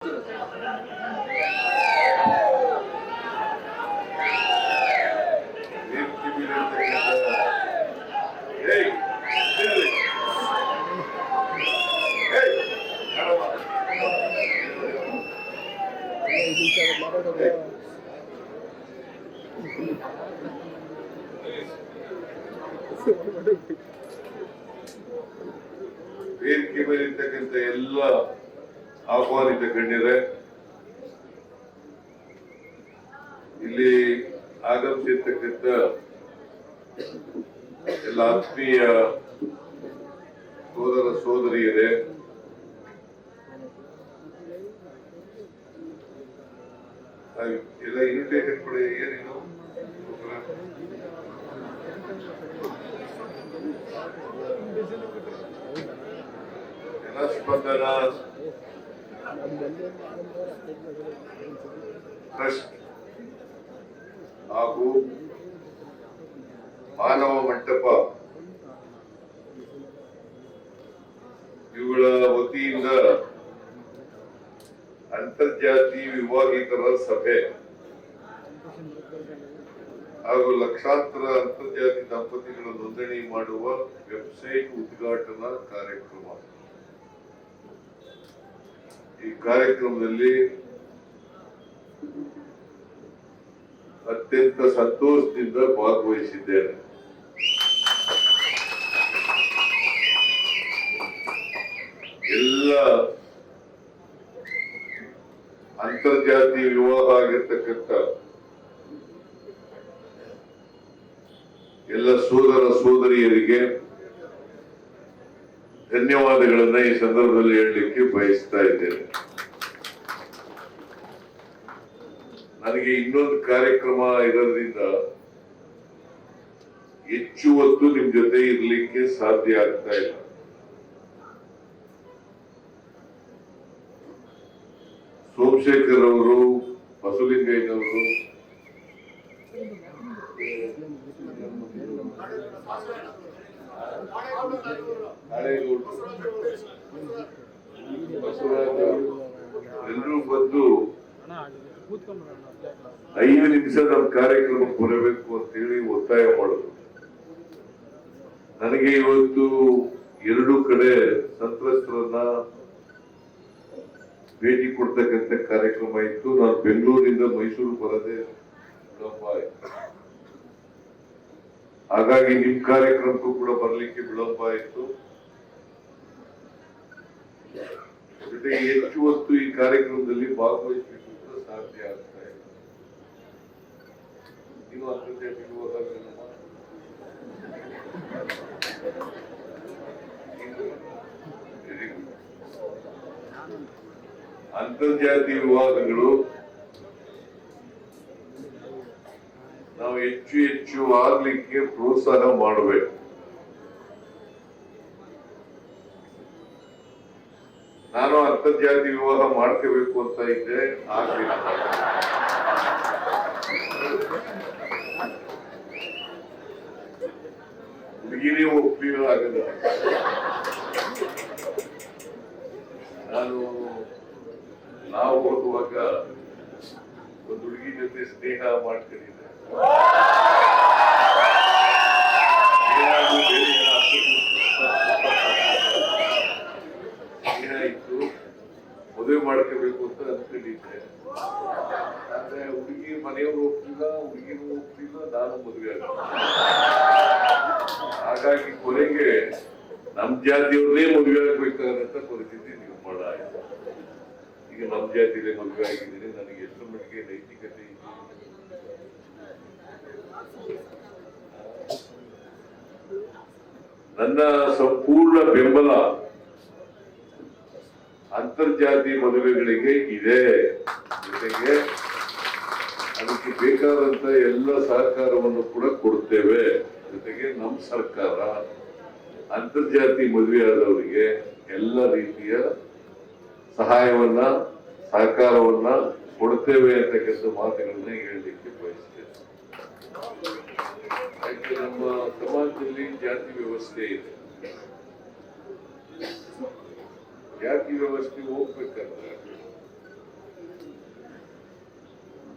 ವೇದಿಕೆ ಮೇಲೆ ಇರ್ತಕ್ಕಂಥ ಎಲ್ಲ ಆಹ್ವಾನಿತ ಗಣ್ಯರೇ, ಇಲ್ಲಿ ಆಗಮಿಸಿರ್ತಕ್ಕಂಥ ಎಲ್ಲ ಆತ್ಮೀಯ ಸೋದರ ಸೋದರಿಯರೇ, ಎಲ್ಲ ಇನ್ವಿಟೇಷನ್ ಕೂಡ ಏನೇನು ಜನಸ್ಪಂದನ ಟ್ರಸ್ಟ್ ಹಾಗೂ ಮಾನವ ಮಂಟಪ ಇವುಗಳ ವತಿಯಿಂದ ಅಂತರ್ಜಾತಿ ವಿವಾಹಿತರ ಸಭೆ ಹಾಗೂ ಲಕ್ಷಾಂತರ ಅಂತರ್ಜಾತಿ ದಂಪತಿಗಳ ನೋಂದಣಿ ಮಾಡುವ ವೆಬ್ಸೈಟ್ ಉದ್ಘಾಟನಾ ಕಾರ್ಯಕ್ರಮ. ಈ ಕಾರ್ಯಕ್ರಮದಲ್ಲಿ ಅತ್ಯಂತ ಸಂತೋಷದಿಂದ ಭಾಗವಹಿಸಿದ್ದೇನೆ. ಎಲ್ಲ ಅಂತರ್ಜಾತಿ ವಿವಾಹ ಆಗಿರ್ತಕ್ಕಂಥ ಎಲ್ಲ ಸೋದರ ಸೋದರಿಯರಿಗೆ ಧನ್ಯವಾದಗಳನ್ನ ಈ ಸಂದರ್ಭದಲ್ಲಿ ಹೇಳಲಿಕ್ಕೆ ಬಯಸ್ತಾ ಇದ್ದೇನೆ. ನನಗೆ ಇನ್ನೊಂದು ಕಾರ್ಯಕ್ರಮ ಇರೋದ್ರಿಂದ ಹೆಚ್ಚು ಹೊತ್ತು ನಿಮ್ ಜೊತೆ ಇರ್ಲಿಕ್ಕೆ ಸಾಧ್ಯ ಆಗ್ತಾ ಇಲ್ಲ. ಸೋಮಶೇಖರ್ ಅವರು, ಬಸವಲಿಂಗಯ್ಯನವರು, ಬಸವರಾಜ್ ಎಲ್ಲರೂ ಬಂದು 5 ನಿಮಿಷ ನಮ್ಮ ಕಾರ್ಯಕ್ರಮಕ್ಕೆ ಬರಬೇಕು ಅಂತ ಹೇಳಿ ಒತ್ತಾಯ ಮಾಡಿದ್ರು. ನನಗೆ ಇವತ್ತು 2 ಕಡೆ ಸಂತ್ರಸ್ತರನ್ನ ಭೇಟಿ ಕೊಡ್ತಕ್ಕಂಥ ಕಾರ್ಯಕ್ರಮ ಇತ್ತು. ನಾನು ಬೆಂಗಳೂರಿನಿಂದ ಮೈಸೂರು ಬರದೆ ವಿಳಂಬ ಆಯ್ತು. ಹಾಗಾಗಿ ನಿಮ್ ಕಾರ್ಯಕ್ರಮಕ್ಕೂ ಕೂಡ ಬರ್ಲಿಕ್ಕೆ ವಿಳಂಬ ಆಯ್ತು. ಜೊತೆಗೆ ಹೆಚ್ಚು ಹೊತ್ತು ಈ ಕಾರ್ಯಕ್ರಮದಲ್ಲಿ ಭಾಗವಹಿಸಲಿಕ್ಕೆ ಕೂಡ ಸಾಧ್ಯ ಆಗ್ತಾ ಇಲ್ಲ. ನೀವು ಅಂತರ್ಜಾತಿ ಅಂತರ್ಜಾತಿ ವಿವಾದಗಳು ನಾವು ಹೆಚ್ಚು ಹೆಚ್ಚು ಆಗ್ಲಿಕ್ಕೆ ಪ್ರೋತ್ಸಾಹ ಮಾಡಬೇಕು. ನಾನು ಅಂತರ್ಜಾತಿ ವಿವಾಹ ಮಾಡ್ಕೋಬೇಕು ಅಂತ ಇದ್ದೆ, ಆಗ್ಲಿಲ್ಲ. ಹುಡುಗಿನೇ ಒಪ್ಪಿಲ್ಲ, ಆಗಲ್ಲ. ನಾವು ಹೋಗುವಾಗ ಒಂದು ಹುಡುಗಿ ಜೊತೆ ಸ್ನೇಹ ಮಾಡ್ಕೊಂಡಿದ್ದೆ. ಏನಾಯ್ತು, ಮದುವೆ ಮಾಡ್ಕೋಬೇಕು ಅಂತ ಅನ್ಕೊಂಡಿದ್ದೆ. ಆದ್ರೆ ಹುಡುಗಿ ಮನೆಯವರು ಒಪ್ಪಿಲ್ಲ, ಹುಡುಗಿನೂ ಒಪ್ಪಿಲ್ಲ, ನಾನು ಮದುವೆ ಆಗ. ಹಾಗಾಗಿ ಕೊನೆಗೆ ನಮ್ ಜಾತಿಯವ್ರನ್ನೇ ಮದುವೆ ಆಗ್ಬೇಕಾದಂತ ಪರಿಸ್ಥಿತಿ ನಿರ್ಮಾಣ ಆಯ್ತು. ಈಗ ನಮ್ ಜಾತಿಯಲ್ಲೇ ಮದುವೆ ಆಗಿದ್ದೀನಿ. ನನಗೆ ಎಷ್ಟು ಮಟ್ಟಿಗೆ ನೈತಿಕತೆ ಇದೆ, ನನ್ನ ಸಂಪೂರ್ಣ ಬೆಂಬಲ ಅಂತರ್ಜಾತಿ ಮದುವೆಗಳಿಗೆ ಇದೆ. ಜೊತೆಗೆ ಅದಕ್ಕೆ ಬೇಕಾದಂತ ಎಲ್ಲ ಸಹಕಾರವನ್ನು ಕೂಡ ಕೊಡ್ತೇವೆ. ಜೊತೆಗೆ ನಮ್ಮ ಸರ್ಕಾರ ಅಂತರ್ಜಾತಿ ಮದುವೆ ಆದವರಿಗೆ ಎಲ್ಲ ರೀತಿಯ ಸಹಾಯವನ್ನ, ಸಹಕಾರವನ್ನ ಕೊಡ್ತೇವೆ ಅಂತಕ್ಕಂಥ ಮಾತುಗಳನ್ನ ಹೇಳಲಿಕ್ಕೆ ಬಯಸ್ತೇನೆ. ಯಾಕೆ ನಮ್ಮ ಸಮಾಜದಲ್ಲಿ ಜಾತಿ ವ್ಯವಸ್ಥೆ ಇದೆ. ಜಾತಿ ವ್ಯವಸ್ಥೆ ಹೋಗ್ಬೇಕಂದ್ರೆ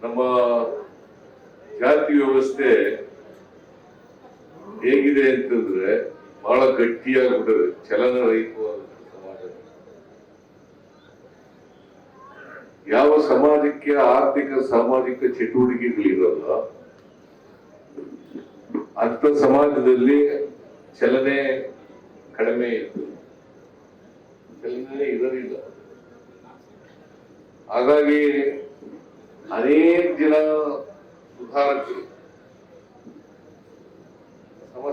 ನಮ್ಮ ಜಾತಿ ವ್ಯವಸ್ಥೆ ಹೇಗಿದೆ ಅಂತಂದ್ರೆ ಬಹಳ ಗಟ್ಟಿಯಾಗ್ಬಿಟ್ಟದೆ, ಚಲನರಹಿತವಾದ ಸಮಾಜ. ಯಾವ ಸಮಾಜಕ್ಕೆ ಆರ್ಥಿಕ ಸಾಮಾಜಿಕ ಚಟುವಟಿಕೆಗಳಿರಲ್ಲ ಅಂತ ಸಮಾಜದಲ್ಲಿ ಚಲನೆ ಕಡಿಮೆ ಇತ್ತು, ಚಲನೆ ಇರಲಿಲ್ಲ. ಹಾಗಾಗಿ ಅನೇಕ ಜನ ಸುಧಾರಕರು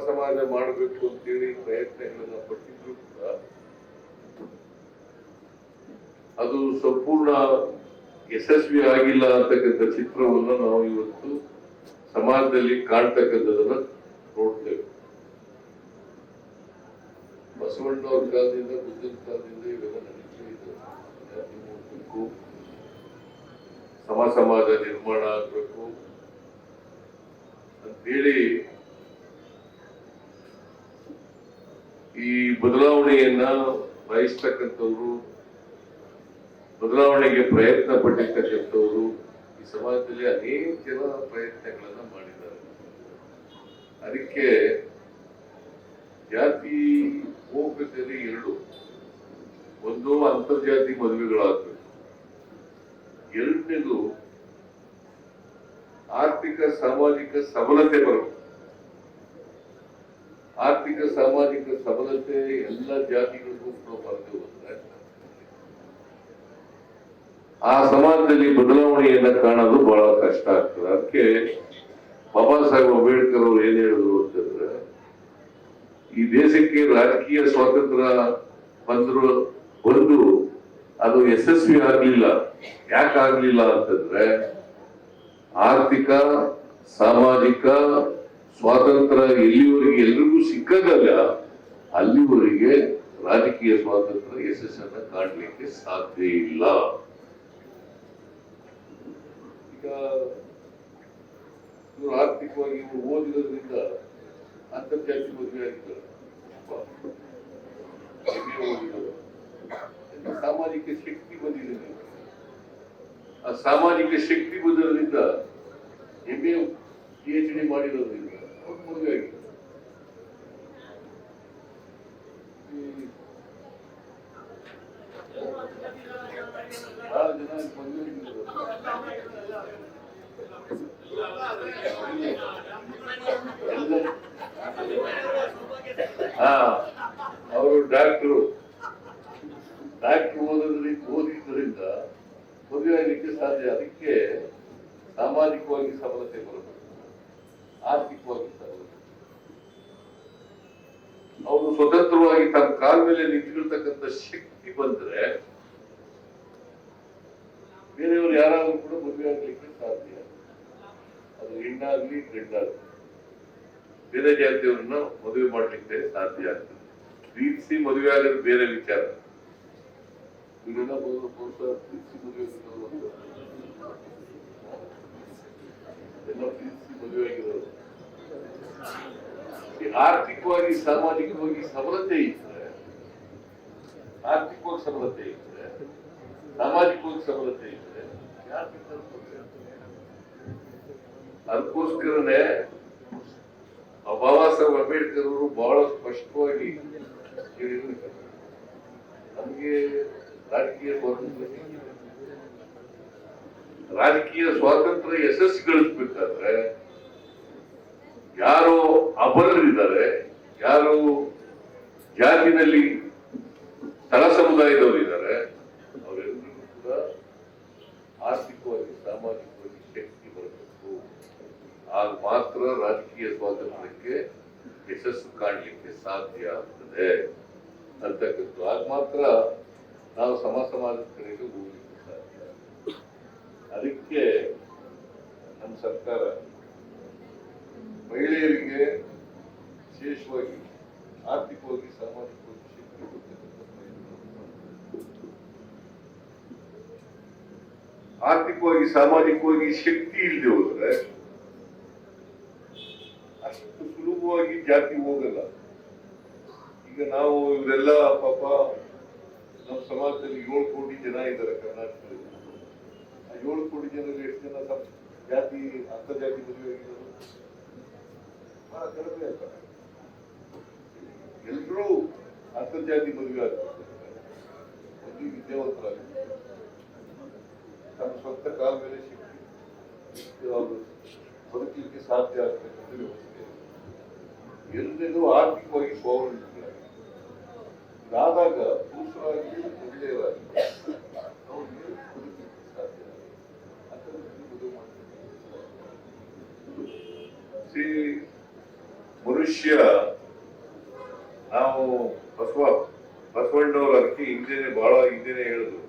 ಸಮಾಜ ಮಾಡಬೇಕು ಅಂತೇಳಿ ಪ್ರಯತ್ನಗಳನ್ನ ಪಟ್ಟಿದ್ರು ಕೂಡ ಅದು ಸಂಪೂರ್ಣ ಯಶಸ್ವಿ ಆಗಿಲ್ಲ ಅಂತಕ್ಕಂಥ ಚಿತ್ರವನ್ನು ನಾವು ಇವತ್ತು ಸಮಾಜದಲ್ಲಿ ಕಾಣ್ತಕ್ಕಂಥದನ್ನ ನೋಡ್ತೇವೆ. ಬಸವಣ್ಣವ್ರ ಕಾಲದಿಂದ ಬುದ್ಧನ ಕಾಲದಿಂದ ಇವೆಲ್ಲ ನಡೀತಿದೆ. ಸಮಾಜ ನಿರ್ಮಾಣ ಆಗ್ಬೇಕು ಅಂತೇಳಿ ಈ ಬದಲಾವಣೆಯನ್ನ ಬಯಸ್ತಕ್ಕಂಥವ್ರು, ಬದಲಾವಣೆಗೆ ಪ್ರಯತ್ನ ಪಟ್ಟಿರ್ತಕ್ಕಂಥವ್ರು ಈ ಸಮಾಜದಲ್ಲಿ ಅನೇಕ ಜನ ಪ್ರಯತ್ನಗಳನ್ನ ಮಾಡಿದ್ದಾರೆ. ಅದಕ್ಕೆ ಜಾತಿ ಹೋಗದಲ್ಲಿ ಎರಡು, ಒಂದು ಅಂತರ್ಜಾತಿ ಮದುವೆಗಳಾಗಬೇಕು, ಎರಡನೇದು ಆರ್ಥಿಕ ಸಾಮಾಜಿಕ ಸಬಲತೆ ಬರಬೇಕು. ಆರ್ಥಿಕ ಸಾಮಾಜಿಕ ಸಬಲತೆ ಎಲ್ಲ ಜಾತಿಗಳಿಗೂ ಬರದೆ ಹೋದ್ರೆ ಆ ಸಮಾಜದಲ್ಲಿ ಬದಲಾವಣೆಯನ್ನ ಕಾಣೋದು ಬಹಳ ಕಷ್ಟ ಆಗ್ತದೆ. ಅದಕ್ಕೆ ಬಾಬಾ ಸಾಹೇಬ್ ಅಂಬೇಡ್ಕರ್ ಅವರು ಏನ್ ಹೇಳಿದ್ರು ಅಂತಂದ್ರೆ, ಈ ದೇಶಕ್ಕೆ ರಾಜಕೀಯ ಸ್ವಾತಂತ್ರ್ಯ ಬಂದು ಅದು ಯಶಸ್ವಿ ಆಗ್ಲಿಲ್ಲ. ಯಾಕಾಗ್ಲಿಲ್ಲ ಅಂತಂದ್ರೆ ಆರ್ಥಿಕ ಸಾಮಾಜಿಕ ಸ್ವಾತಂತ್ರ್ಯ ಎಲ್ಲಿವರೆಗೆ ಎಲ್ರಿಗೂ ಸಿಕ್ಕದಲ್ಲ ಅಲ್ಲಿವರೆಗೆ ರಾಜಕೀಯ ಸ್ವಾತಂತ್ರ್ಯ ಯಶಸ್ಸನ್ನ ಕಾಣಲಿಕ್ಕೆ ಸಾಧ್ಯ ಇಲ್ಲ. ಈಗ ಇವರು ಆರ್ಥಿಕವಾಗಿ ಇವರು ಓದಿರೋದ್ರಿಂದ ಅಂತರ್ಜಾತಿ ಮದುವೆ ಆಗಿದ್ದಾರೆ, ಸಾಮಾಜಿಕ ಶಕ್ತಿ ಬಂದಿದೆ. ಆ ಸಾಮಾಜಿಕ ಶಕ್ತಿ ಬಂದಿರೋದ್ರಿಂದ MA PhD ಮಾಡಿರೋದ್ರಿಂದ ಅವ್ರು ಮದುವೆ ಆಗಿದೆ. ಬಹಳ ಜನ ಮದುವೆ ಅವರು ಡಾಕ್ಟ್ರು ಓದಿದ್ರಿಂದ ಮದುವೆ ಆಗಲಿಕ್ಕೆ ಸಾಧ್ಯ. ಅದಕ್ಕೆ ಸಾಮಾಜಿಕವಾಗಿ ಸಬಲತೆ ಬರಬೇಕು, ಆರ್ಥಿಕವಾಗಿ ಸಬಲತೆ. ಅವರು ಸ್ವತಂತ್ರವಾಗಿ ತಮ್ಮ ಕಾಲ ಮೇಲೆ ನಿಂತ್ಕೊಳ್ತಕ್ಕಂಥ ಶಕ್ತಿ ಬಂದ್ರೆ ಬೇರೆಯವರು ಯಾರಾದ್ರೂ ಕೂಡ ಮದುವೆ ಆಗ್ಲಿಕ್ಕೆ ಸಾಧ್ಯ. ಅದು ಹೆಣ್ಣಾಗ್ಲಿ ಗಂಡಾಗ್ಲಿ ಬೇರೆ ಜಾತಿಯವ್ರನ್ನ ಮದುವೆ ಮಾಡ್ಲಿಕ್ಕೆ ಸಾಧ್ಯ ಆಗ್ತದೆ. ಪ್ರೀತಿಸಿ ಮದುವೆ ಆಗೋದು ಬೇರೆ ವಿಚಾರ. ಇವರೆಲ್ಲ ಪ್ರೀತಿಸಿ ಮದುವೆ ಎಲ್ಲ ಪ್ರೀತಿಸಿ ಮದುವೆ ಆಗಿರೋರು. ಆರ್ಥಿಕವಾಗಿ ಸಾಮಾಜಿಕವಾಗಿ ಸಬಲತೆ ಇದ್ರೆ, ಆರ್ಥಿಕವಾಗಿ ಸಬಲತೆ ಇದ್ರೆ, ಸಾಮಾಜಿಕವಾಗಿ ಸಬಲತೆ ಇದ್ರೆ ಅದಕ್ಕೋಸ್ಕರನೇ ಬಾಬಾ ಸಾಹೇಬ್ ಅಂಬೇಡ್ಕರ್ ಅವರು ಬಹಳ ಸ್ಪಷ್ಟವಾಗಿ ಹೇಳಿದ್ರು, ನಮಗೆ ರಾಜಕೀಯ ಸ್ವಾತಂತ್ರ್ಯ ಯಶಸ್ಸು ಗಳಿಸ್ಬೇಕಾದ್ರೆ ಯಾರು ಅಬಲರಿದ್ದಾರೆ, ಯಾರು ಜಾತಿನಲ್ಲಿ ತಳ ಸಮುದಾಯದವರು ಇದ್ದಾರೆ, ಅವರೆಲ್ಲರಿಗೂ ಕೂಡ ಆರ್ಥಿಕವಾಗಿ ಸಾಮಾಜಿಕವಾಗಿ ಶಕ್ತಿ ಬರಬೇಕು. ಆಗ ಮಾತ್ರ ರಾಜಕೀಯ ಸ್ವಾತಂತ್ರ್ಯಕ್ಕೆ ಯಶಸ್ಸು ಕಾಣಲಿಕ್ಕೆ ಸಾಧ್ಯ ಆಗ್ತದೆ ಅಂತಕ್ಕಂಥ. ಆಗ ಮಾತ್ರ ನಾವು ಸಮಾಜದ ಕಡೆಗೆ ಹೋಗ್ಲಿಕ್ಕೆ ಸಾಧ್ಯ. ಅದಕ್ಕೆ ನಮ್ಮ ಸರ್ಕಾರ ಮಹಿಳೆಯರಿಗೆ ವಿಶೇಷವಾಗಿ ಆರ್ಥಿಕವಾಗಿ ಸಾಮಾಜಿಕವಾಗಿ ಶಕ್ತಿ ಆರ್ಥಿಕವಾಗಿ ಸಾಮಾಜಿಕವಾಗಿ ಶಕ್ತಿ ಇಲ್ಲದೆ ಹೋದ್ರೆ ಅಷ್ಟು ಸುಲಭವಾಗಿ ಜಾತಿ ಹೋಗಲ್ಲ. ಈಗ ನಾವು ಇವರೆಲ್ಲ ಪಾಪ ನಮ್ಮ ಸಮಾಜದಲ್ಲಿ 7 ಕೋಟಿ ಜನ ಇದ್ದಾರೆ ಕರ್ನಾಟಕದಲ್ಲಿ. ಆ 7 ಕೋಟಿ ಜನರಲ್ಲಿ ಎಷ್ಟು ಜನ ಜಾತಿ ಅಂತರ್ಜಾತಿ ಮದುವೆ ಆಗಿರೋದು ಬಹಳ ಕಡಿಮೆ ಅಲ್ಲ. ಎಲ್ಲರೂ ಅಂತರ್ಜಾತಿ ಮದುವೆ ಆಗ್ತಾರೆ. ಒಂದು ವಿದ್ಯಾವಂತರಾಗಿ ತಮ್ಮ ಸ್ವಂತ ಕಾಲ ಮೇಲೆ ಸಿಕ್ಕಿ ಅವರು ಬದುಕಲಿಕ್ಕೆ ಸಾಧ್ಯ ಆಗ್ತಕ್ಕಂಥ ವ್ಯವಸ್ಥೆ. ಎಲ್ಲರಿಗೂ ಆರ್ಥಿಕವಾಗಿ ಸ್ವಾವಲಂಬಿಗಳಾಗಿ ಇದಾದಾಗ ಪುರುಷರಾಗಿ ಮಹಿಳೆಯರಾಗಿ ಅವ್ರಿಗೆ ಬದುಕಲಿಕ್ಕೆ ಸಾಧ್ಯ ಮದುವೆ ಮಾಡ್ತಾರೆ. ಮನುಷ್ಯ ನಾವು ಬಸವಣ್ಣವ್ರ ಅದಕ್ಕೆ ಬಹಳ ಹಿಂದೆನೆ ಹೇಳಿದ್ರು,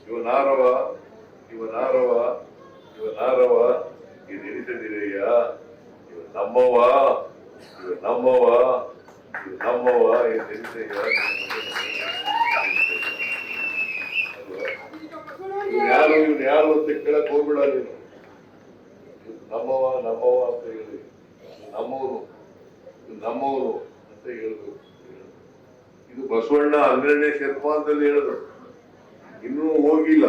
ಇವನಾರವ ಇದು ಎನಿಸದಿರಯ್ಯ, ಇವ ನಮ್ಮವ ಎನಿಸಯ್ಯ. ಇವನ್ ಯಾರು ಅಂತ ಕೇಳಕ್ ಹೋಗ್ಬಿಡ ನೀನು. ನಮ್ಮವ ಅಂತ ಹೇಳಿ ನಮ್ಮವನು ಅಂತ ಹೇಳ್ಬೇಕು. ಇದು ಬಸವಣ್ಣ 12ನೇ ಶತಮಾನದಲ್ಲಿ ಹೇಳಿದ್ರು, ಇನ್ನೂ ಹೋಗಿಲ್ಲ.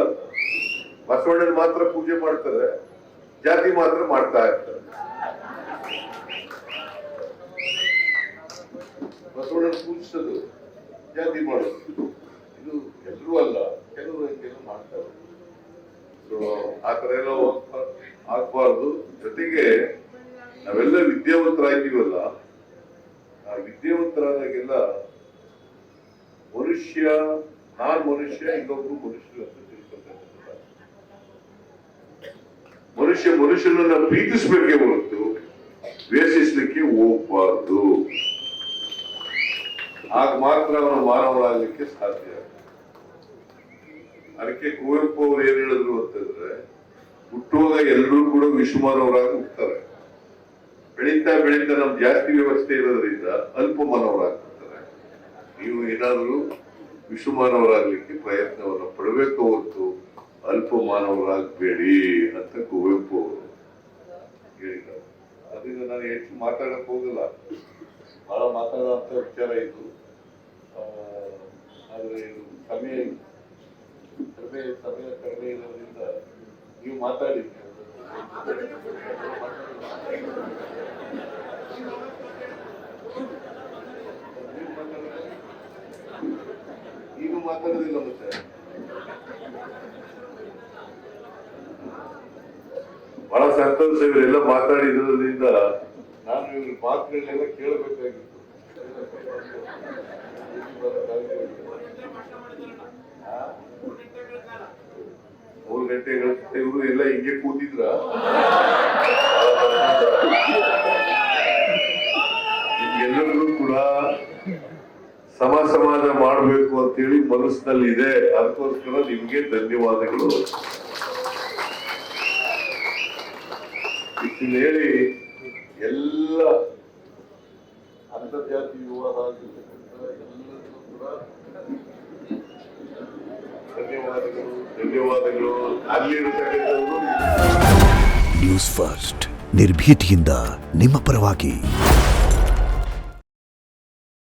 ಬಸವಣ್ಣನ ಮಾತ್ರ ಪೂಜೆ ಮಾಡ್ತಾರೆ, ಜಾತಿ ಮಾತ್ರ ಮಾಡ್ತಾ ಇರ್ತಾರೆ. ಬಸವಣ್ಣನ ಪೂಜಿಸೋದು, ಜಾತಿ ಮಾಡೋದು, ಇದು ಎಲ್ಲರೂ ಅಲ್ಲ, ಕೆಲವರು ಮಾಡ್ತಾರೆ. ಆ ತರ ಎಲ್ಲ ಆಗ್ಬಾರ್ದು. ಜೊತೆಗೆ ನಾವೆಲ್ಲ ವಿದ್ಯಾವಂತರಾಗಿದ್ದೀವಲ್ಲ, ಆ ವಿದ್ಯಾವಂತರಾದಾಗೆಲ್ಲ ನಾನ್ ಮನುಷ್ಯ ಇನ್ನೊಬ್ರು ಮನುಷ್ಯರು ಅಂತ ತಿಳ್ಕೊಳ್ತಕ್ಕಂಥ ಮನುಷ್ಯನನ್ನ ಪ್ರೀತಿಸ್ಬೇಕೇ ಹೊರತು ದ್ವೇಷಿಸ್ಲಿಕ್ಕೆ ಹೋಗ್ಬಾರ್ದು. ಆಗ ಮಾತ್ರ ಅವನು ಮಾನವನಾಗಲಿಕ್ಕೆ ಸಾಧ್ಯ. ಅದಕ್ಕೆ ಕುವೆಂಪು ಅವರು ಏನ್ ಹೇಳಿದ್ರು ಅಂತಂದ್ರೆ, ಹುಟ್ಟುವಾಗ ಎಲ್ಲರೂ ಕೂಡ ವಿಶ್ವಮಾನವರಾಗಿ ಹುಟ್ಟುತ್ತಾರೆ. ಬೆಳೀತಾ ನಮ್ ಜಾಸ್ತಿ ವ್ಯವಸ್ಥೆ ಇರೋದ್ರಿಂದ ಅಲ್ಪ ಮಾನವರಾಗ್ತಾರೆ. ನೀವು ಏನಾದರೂ ವಿಶ್ವಮಾನವರಾಗ್ಲಿಕ್ಕೆ ಪ್ರಯತ್ನವನ್ನು ಪಡಬೇಕು ಹೊರತು ಅಲ್ಪ ಮಾನವರಾಗಬೇಡಿ ಅಂತ ಕುವೆಂಪು ಅವರು ಹೇಳಿದ್ದಾರೆ. ಅದರಿಂದ ನಾನು ಹೆಚ್ಚು ಮಾತಾಡಕ್ ಹೋಗಲ್ಲ, ಬಹಳ ಮಾತಾಡುವಂತ ವಿಚಾರ ಇದು. ಆದ್ರೆ ಸಮಯ ಕಡಿಮೆ ಇರೋದ್ರಿಂದ ನೀವು ಮಾತಾಡಿ. ಈಗ ಮಾತಾಡೋದಿಲ್ಲ ಮತ್ತೆ. ಬಹಳ ಸಂತೋಷ, ಇವರೆಲ್ಲ ಮಾತಾಡಿದ್ರಿಂದ ನಾನು ಇವ್ರ ಮಾತುಗಳನ್ನೆಲ್ಲ ಕೇಳಬೇಕಾಗಿತ್ತು. 3 ಗಂಟೆಗಳ ಇವರು ಎಲ್ಲ ಹಿಂಗೆ ಕೂತಿದ್ರ. ಎಲ್ಲರಿಗೂ ಕೂಡ ಸಮಾಜ ಮಾಡಬೇಕು ಅಂತೇಳಿ ಮನಸ್ಸಿನಲ್ಲಿ ಇದೆ. ಅದಕ್ಕೋಸ್ಕರ ನಿಮ್ಗೆ ಧನ್ಯವಾದಗಳು. ಇದನ್ನ ಹೇಳಿ ಎಲ್ಲ ಅಂತರ್ಜಾತಿ ವಿವಾಹ ಆಗಿರ್ತಕ್ಕಂಥ ಎಲ್ಲರಿಗೂ ಕೂಡ ಧನ್ಯವಾದಗಳು. ಅಲ್ಲಿರತಕ್ಕಂಥವರು ನ್ಯೂಸ್ ಫಸ್ಟ್ ನಿರ್ಭೀತಿಯಿಂದ ನಿಮ್ಮ ಪರವಾಗಿ.